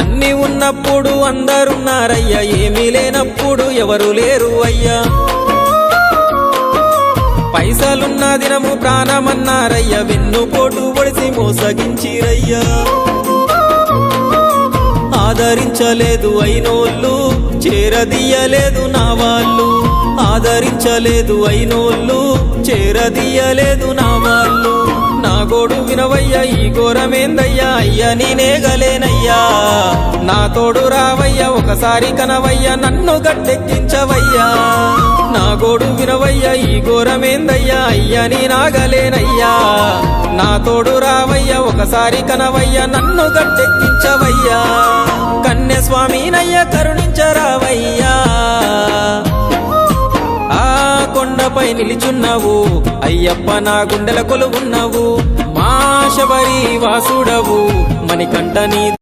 అన్ని ఉన్నప్పుడు అందరున్నారయ్యా, ఏమీ లేనప్పుడు ఎవరు లేరు అయ్యా. పైసలున్న దినము ప్రాణమన్నారయ్యా, వెన్నుపోటు పొడిసి మోసగించిరయ్యా. ఆదరించలేదు అయినోళ్ళు, చేరదీయలేదు నా వాళ్ళు. ఆదరించలేదు అయినోళ్ళు, చేరదీయలేదు నా వాళ్ళు. నా గోడు వినవయ్యా, ఈ ఘోరమేందయ్యా, అయ్యా నేనేగలేనయ్యా. నా తోడు రావయ్యా, ఒకసారి కనవయ్యా, నన్ను గట్టెక్కించవయ్యా. నా గోడు వినవయ్యా, ఈ ఘోరమేందయ్యా, అయ్యా నేనాగలేనయ్యా. నా తోడు రావయ్యా, ఒకసారి కనవయ్యా, నన్ను గట్టెక్కించవయ్యా. కన్య స్వామినయ్యా కరుణించరావయ్యా. ఆ కొండపై నిలిచున్నావు అయ్యప్ప, నా గుండెల కొలువున్నావు. మా శబరి వాసుడవు, మణికంఠ నీ